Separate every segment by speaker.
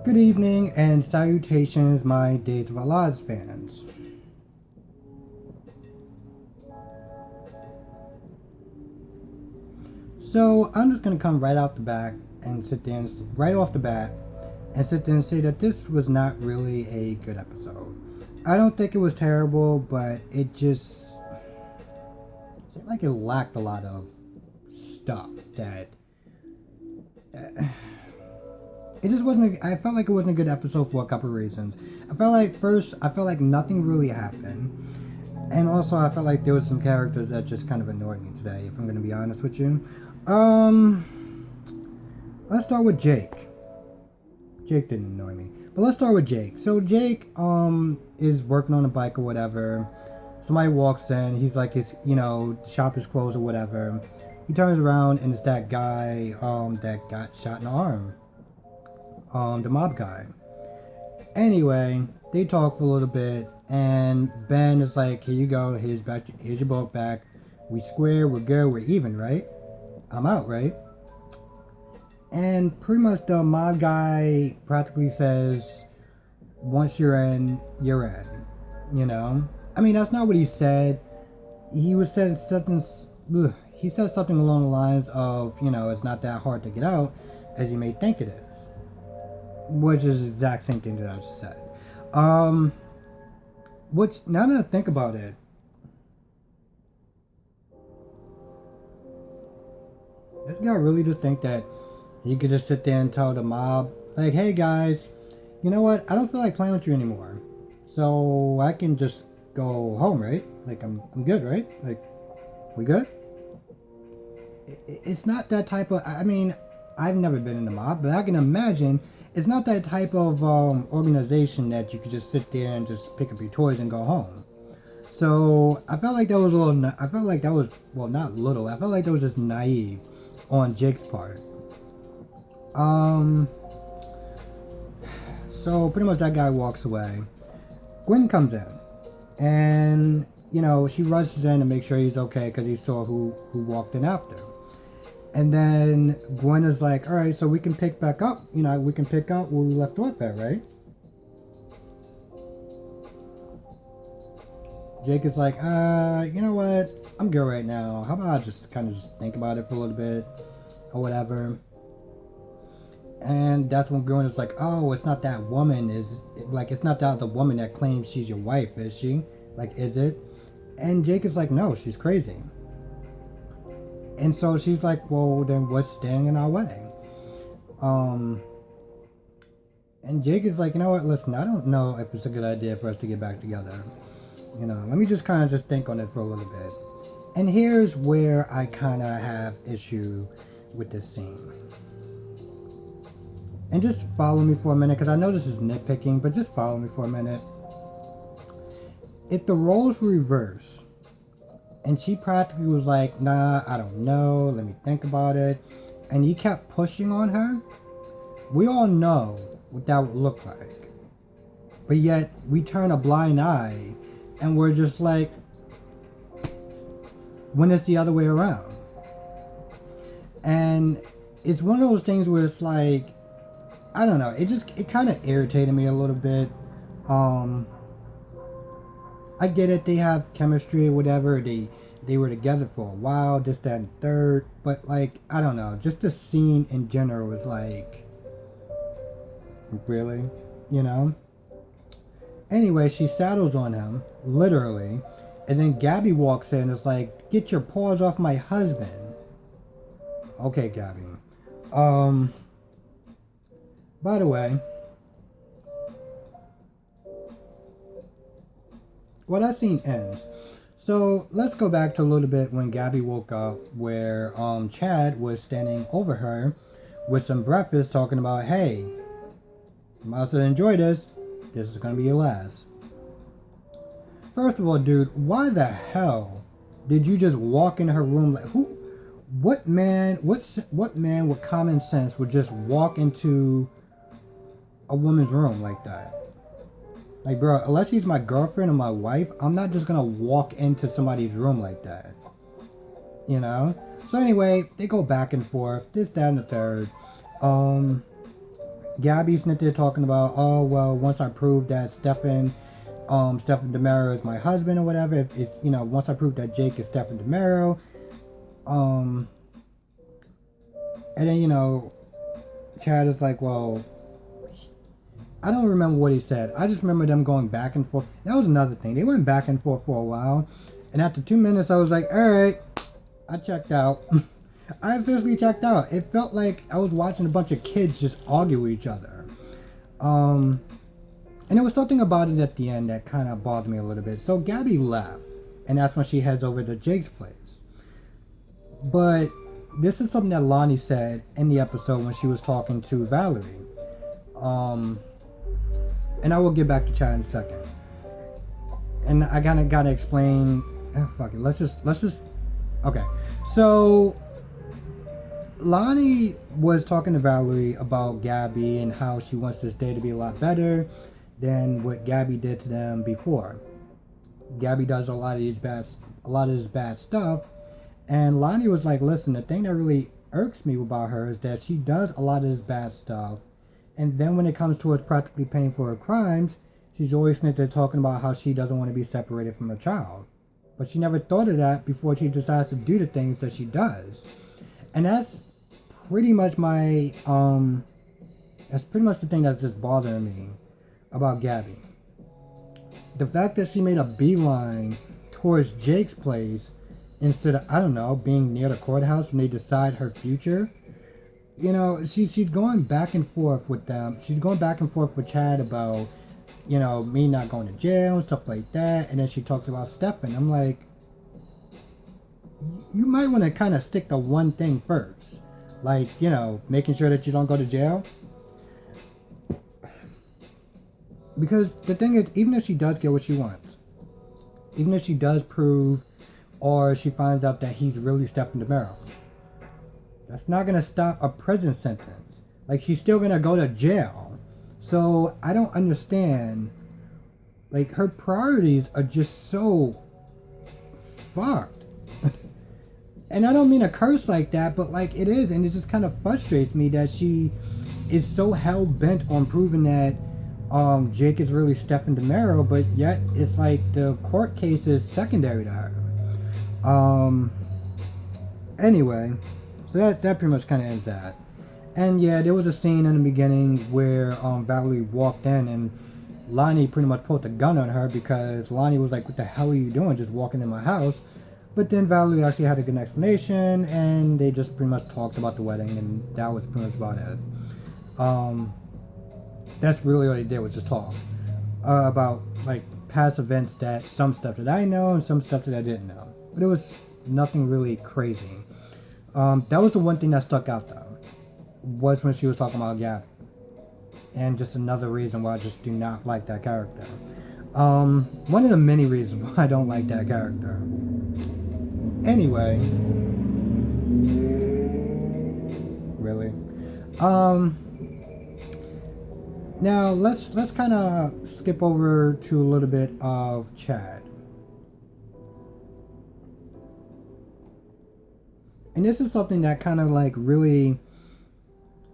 Speaker 1: Good evening and salutations, my Days of Our Lives fans. So I'm just gonna come right out the back and sit there and right off the bat and sit there and say that this was not really a good episode. I don't think it was terrible, but it just seemed like it lacked a lot of stuff that. It just wasn't. I felt like it wasn't a good episode for a couple of reasons. I felt like nothing really happened, and also I felt like there was some characters that just kind of annoyed me today. If I'm going to be honest with you, let's start with Jake. Jake didn't annoy me, but let's start with Jake. So Jake is working on a bike or whatever. Somebody walks in. He's like, shop is closed or whatever. He turns around and it's that guy that got shot in the arm. The mob guy. Anyway, they talk for a little bit, and Ben is like, "Here you go. Here's your boat back. We square. We're good. We're even, right? I'm out, right?" And pretty much the mob guy practically says, "Once you're in, you're in." You know. I mean, that's not what he said. He was saying something. He said something along the lines of, it's not that hard to get out as you may think it is. Which is the exact same thing that I just said. Which, now that I think about it, this guy really just think that he could just sit there and tell the mob, like, "Hey guys, you know what? I don't feel like playing with you anymore. So I can just go home, right? Like, I'm good, right? Like, we good?" It's not that type of, I mean, I've never been in the mob, but I can imagine it's not that type of organization that you could just sit there and just pick up your toys and go home. So I felt like that was not little. I felt like that was just naive on Jake's part. So pretty much that guy walks away. Gwen comes in, and she rushes in to make sure he's okay because he saw who walked in after. And then Gwen is like, "All right, so we can pick back up. We can pick up where we left off at, right?" Jake is like, you know what? I'm good right now. How about I just kind of just think about it for a little bit or whatever." And that's when Gwen is like, "Oh, it's not that woman. It's not that other woman that claims she's your wife, is she? Like, is it?" And Jake is like, "No, she's crazy." And so she's like, "Well, then what's standing in our way?" And Jake is like, "You know what? Listen, I don't know if it's a good idea for us to get back together. Let me just kind of just think on it for a little bit." And here's where I kind of have issue with this scene. And just follow me for a minute, because I know this is nitpicking, but just follow me for a minute. If the roles were reversed, and she practically was like, "Nah, I don't know. Let me think about it." And he kept pushing on her. We all know what that would look like. But yet, we turn a blind eye and we're just like, when it's the other way around. And it's one of those things where it's like, I don't know. It kind of irritated me a little bit. I get it, they have chemistry or whatever, they were together for a while, this, that, and third, but like, I don't know, just the scene in general was like, really? Anyway, she saddles on him, literally, and then Gabby walks in and is like, "Get your paws off my husband." Okay, Gabby. By the way, well, that scene ends. So let's go back to a little bit when Gabby woke up, where Chad was standing over her with some breakfast, talking about, "Hey, you might as well enjoy this. This is gonna be your last." First of all, dude, why the hell did you just walk in her room like who? What man with common sense would just walk into a woman's room like that? Like, bro, unless she's my girlfriend or my wife, I'm not just gonna walk into somebody's room like that. So anyway, they go back and forth, this, that, and the third. Gabby's sitting there talking about, oh well, once I prove that Stefan DeMero is my husband or whatever, if once I prove that Jake is Stefan DeMero, and then Chad is like, well, I don't remember what he said. I just remember them going back and forth. That was another thing. They went back and forth for a while, and after 2 minutes, I was like, all right, I checked out. I officially checked out. It felt like I was watching a bunch of kids just argue with each other. And there was something about it at the end that kind of bothered me a little bit. So Gabby left, and that's when she heads over to Jake's place. But this is something that Lonnie said in the episode when she was talking to Valerie. And I will get back to Chad in a second. And I kind of gotta explain. Fuck it. Let's just. Okay. So Lonnie was talking to Valerie about Gabby and how she wants this day to be a lot better than what Gabby did to them before. Gabby does a lot of this bad stuff, and Lonnie was like, "Listen, the thing that really irks me about her is that she does a lot of this bad stuff, and then when it comes towards practically paying for her crimes, she's always sitting there talking about how she doesn't want to be separated from her child, but she never thought of that before she decides to do the things that she does." And that's pretty much my that's pretty much the thing that's just bothering me about Gabby. The fact that she made a beeline towards Jake's place instead of, I don't know, being near the courthouse when they decide her future. She's going back and forth with them. She's going back and forth with Chad about, me not going to jail and stuff like that. And then she talks about Stefan. I'm like, you might want to kind of stick to one thing first. Like, making sure that you don't go to jail. Because the thing is, even if she does get what she wants, even if she does prove or she finds out that he's really Stefan DeMero, that's not going to stop a prison sentence. Like, she's still going to go to jail. So, I don't understand. Like, her priorities are just so fucked. And I don't mean to curse like that, but like it is, and it just kind of frustrates me that she is so hell-bent on proving that Jake is really Stefan DeMero, but yet it's like the court case is secondary to her. Anyway, so that pretty much kind of ends that. And yeah, there was a scene in the beginning where Valerie walked in and Lonnie pretty much pulled the gun on her because Lonnie was like, "What the hell are you doing just walking in my house?" But then Valerie actually had a good explanation, and they just pretty much talked about the wedding, and that was pretty much about it. That's really all they did was just talk about like past events, that some stuff that I know and some stuff that I didn't know. But it was nothing really crazy. That was the one thing that stuck out though, was when she was talking about Gabby. And just another reason why I just do not like that character. One of the many reasons why I don't like that character. Anyway. Really? Now let's kind of skip over to a little bit of Chad. And this is something that kind of like really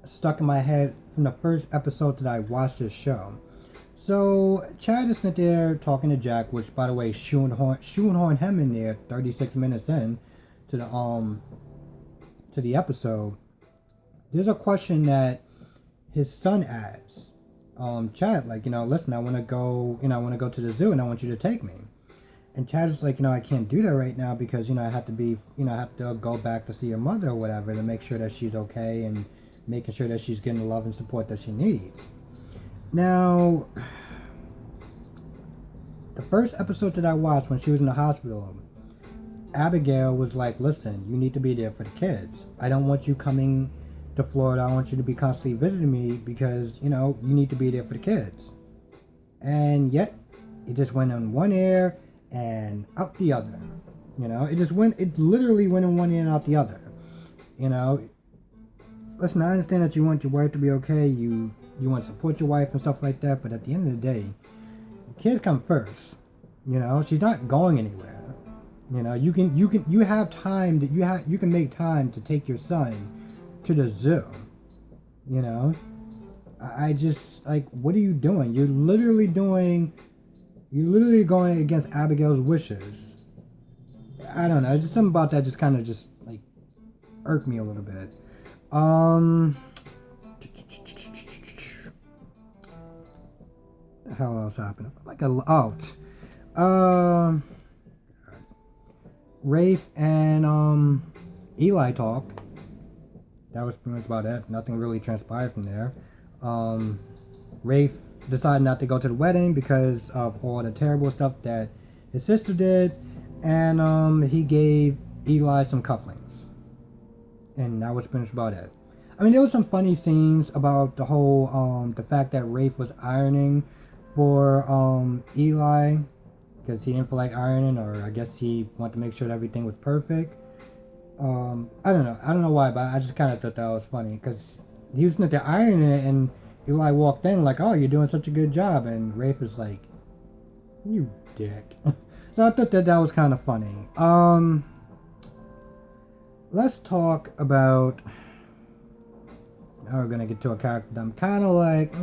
Speaker 1: stuck in my head from the first episode that I watched this show. So Chad is sitting there talking to Jack, which by the way, shoehorn him in there 36 minutes in to the episode. There's a question that his son asks Chad, like, listen, I want to go to the zoo and I want you to take me. And Chad is like, I can't do that right now because, I have to go back to see your mother or whatever to make sure that she's okay and making sure that she's getting the love and support that she needs. Now, the first episode that I watched when she was in the hospital, Abigail was like, listen, you need to be there for the kids. I don't want you coming to Florida. I want you to be constantly visiting me because, you need to be there for the kids. And yet, it just went in one ear and out the other. It literally went in one ear and out the other. Listen, I understand that you want your wife to be okay. You want to support your wife and stuff like that, but at the end of the day, the kids come first. She's not going anywhere. You have time that you can make time to take your son to the zoo. I just, like, what are you doing? You're literally going against Abigail's wishes. I don't know. Just something about that just kind of just, like, irked me a little bit. The hell else happened? Like Rafe and Eli talked. That was pretty much about it. Nothing really transpired from there. Rafe decided not to go to the wedding because of all the terrible stuff that his sister did, and he gave Eli some cufflinks, and that was pretty much about it. I mean, there was some funny scenes about the whole the fact that Rafe was ironing for Eli because he didn't feel like ironing, or I guess he wanted to make sure that everything was perfect. I don't know why, but I just kind of thought that was funny because he was not there ironing it, and Eli walked in like, "Oh, you're doing such a good job," and Rafe was like, "You dick." So I thought that was kind of funny. Let's talk about. Now we're gonna get to a character that I'm kind of like.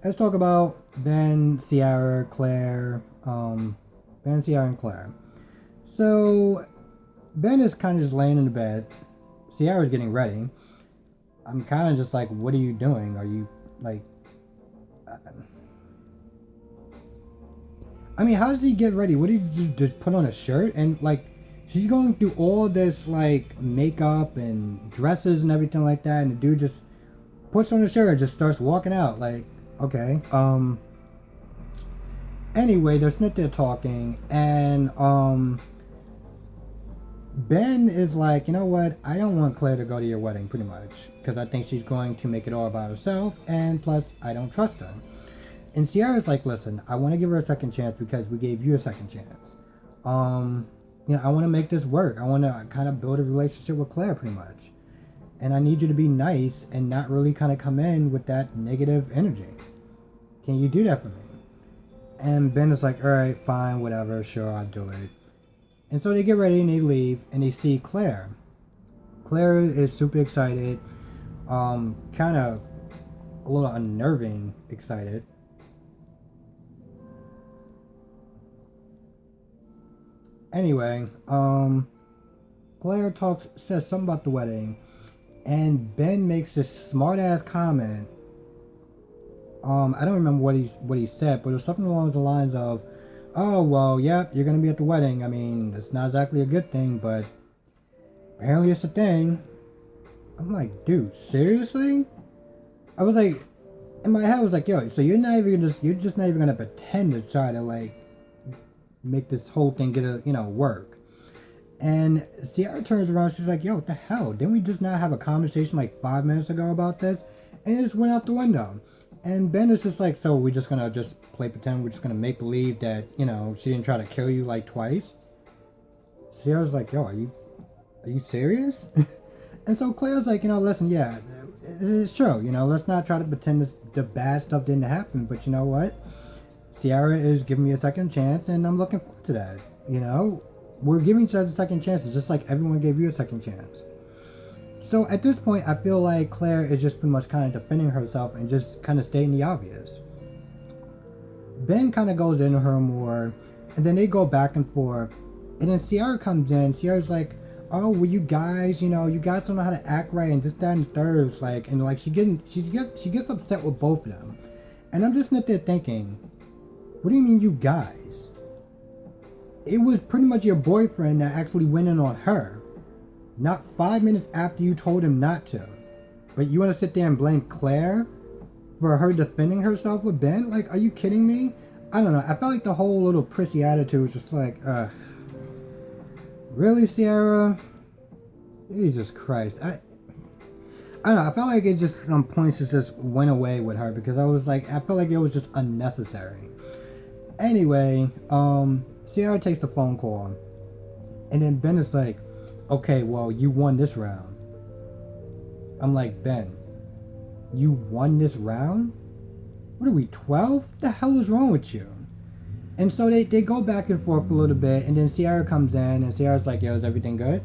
Speaker 1: Let's talk about Ben, Ciara, Claire. Ben, Ciara, and Claire. So Ben is kind of just laying in the bed. Ciara's getting ready. I'm kind of just like, what are you doing? Are you like? I mean, how does he get ready? What did you just put on a shirt? And like, she's going through all this like makeup and dresses and everything like that, and the dude just puts on a shirt and just starts walking out. Like, okay. Anyway, they're sitting there talking, and Ben is like, you know what? I don't want Claire to go to your wedding, pretty much, because I think she's going to make it all about herself, and plus, I don't trust her. And Ciara's like, listen, I want to give her a second chance because we gave you a second chance. You know, I want to make this work. I want to kind of build a relationship with Claire, pretty much. And I need you to be nice and not really kind of come in with that negative energy. Can you do that for me? And Ben is like, all right, fine, whatever, sure, I'll do it. And so they get ready and they leave and they see Claire. Claire is super excited, kind of a little unnerving excited. Anyway, Claire says something about the wedding, and Ben makes this smart ass comment. I don't remember what he said, but it was something along the lines of, "Oh well, yep, you're gonna be at the wedding. I mean, it's not exactly a good thing, but apparently it's a thing." I'm like, dude, seriously? I was like, in my head, I was like, yo, so you're just not even gonna pretend to try to like make this whole thing work. And Ciara turns around, she's like, yo, what the hell? Didn't we just not have a conversation like 5 minutes ago about this? And it just went out the window. And Ben is just like, so we're just gonna just play pretend, we're just gonna make believe that, she didn't try to kill you like twice? Ciara's like, yo, are you serious? And so Claire's like, listen, yeah, it's true, let's not try to pretend the bad stuff didn't happen, but you know what? Ciara is giving me a second chance, and I'm looking forward to that. We're giving each other second chances, just like everyone gave you a second chance. So at this point, I feel like Claire is just pretty much kind of defending herself and just kind of stating the obvious. Ben kind of goes into her more, and then they go back and forth. And then Ciara comes in. Ciara's like, oh, well, you guys, you guys don't know how to act right, and this, that, and the third. It's like, and like she gets upset with both of them. And I'm just sitting there thinking, what do you mean, you guys? It was pretty much your boyfriend that actually went in on her. Not 5 minutes after you told him not to. But you want to sit there and blame Claire for her defending herself with Ben? Like, are you kidding me? I don't know. I felt like the whole little prissy attitude was just like, really, Ciara? Jesus Christ. I don't know. I felt like it just, some points, it just went away with her because I felt like it was just unnecessary. Anyway, Ciara takes the phone call, and then Ben is like, okay, well, you won this round. I'm like, Ben, you won this round? What are we, 12? What the hell is wrong with you? And so they go back and forth a little bit, and then Ciara comes in, and Ciara's like, yo, is everything good?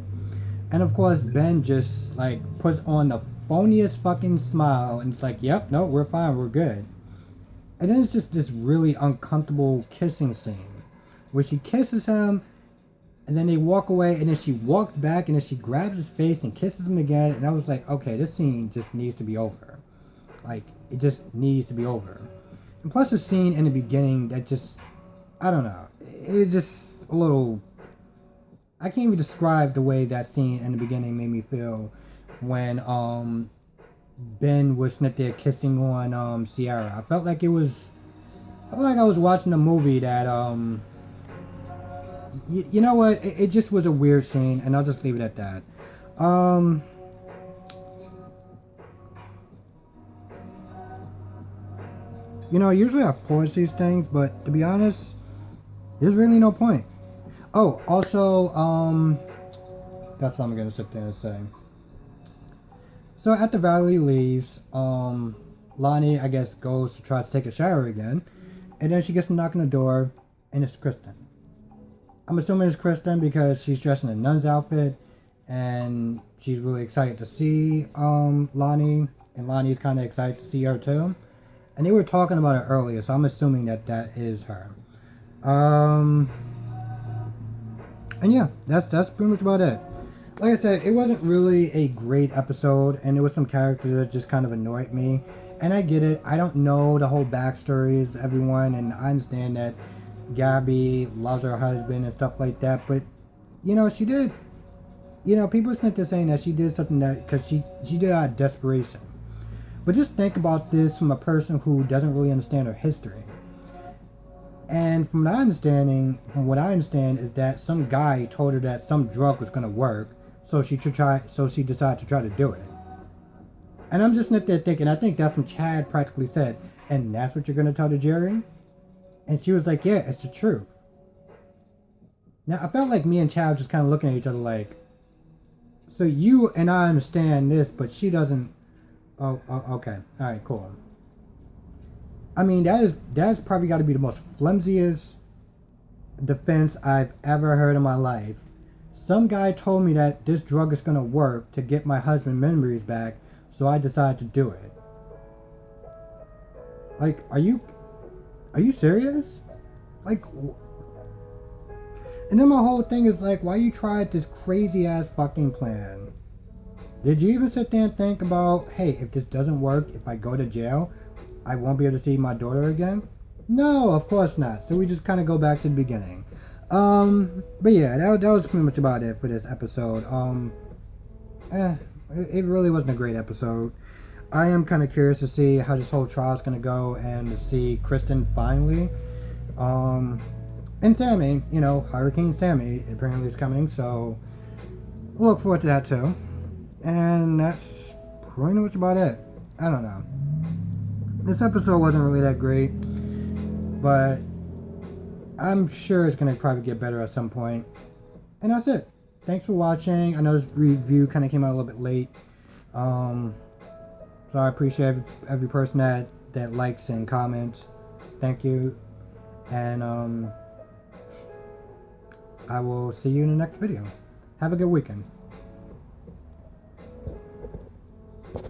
Speaker 1: And of course, Ben just, like, puts on the phoniest fucking smile, and it's like, yep, no, we're fine, we're good. And then it's just this really uncomfortable kissing scene where she kisses him, and then they walk away, and then she walks back, and then she grabs his face and kisses him again. And I was like, okay, this scene just needs to be over. Like, it just needs to be over. And plus the scene in the beginning that just, I don't know, it's just a little, I can't even describe the way that scene in the beginning made me feel when Ben was sitting there kissing on Sierra. I felt like I was watching a movie that you know what, it just was a weird scene, and I'll just leave it at that. You know, usually I pause these things, but to be honest, there's really no point. Oh, also, that's what I'm gonna sit there and say. So after Valerie leaves, Lonnie, I guess, goes to try to take a shower again, and then she gets a knock on the door, and it's Kristen. I'm assuming it's Kristen because she's dressed in a nun's outfit, and she's really excited to see Lonnie, and Lonnie's kind of excited to see her too. And they were talking about it earlier, so I'm assuming that that is her. And yeah, that's pretty much about it. Like I said, it wasn't really a great episode, and there was some characters that just kind of annoyed me. And I get it. I don't know the whole backstories of everyone, and I understand that Gabby loves her husband and stuff like that. But, you know, she did. You know, people are saying that she did something that because she did out of desperation. But just think about this from a person who doesn't really understand her history. And from what I understand, is that some guy told her that some drug was going to work, so she decided to try to do it. And I'm just not there thinking, I think that's when Chad practically said, and that's what you're going to tell the jury? And she was like, yeah, it's the truth. Now, I felt like me and Chad were just kind of looking at each other like, so you and I understand this, but she doesn't. Oh, okay. All right, cool. I mean, that's probably got to be the most flimsiest defense I've ever heard in my life. Some guy told me that this drug is going to work to get my husband's memories back, so I decided to do it. Like, are you serious? Like, and then my whole thing is like, why you tried this crazy ass fucking plan? Did you even sit there and think about, hey, if this doesn't work, if I go to jail, I won't be able to see my daughter again? No, of course not. So we just kind of go back to the beginning. But yeah, that was pretty much about it for this episode. It really wasn't a great episode. I am kind of curious to see how this whole trial is going to go and to see Kristen finally. And Sammy, you know, Hurricane Sammy apparently is coming, so look forward to that too. And that's pretty much about it. I don't know. This episode wasn't really that great, but I'm sure it's going to probably get better at some point. And that's it. Thanks for watching. I know this review kind of came out a little bit late. So I appreciate every person that likes and comments. Thank you. And I will see you in the next video. Have a good weekend.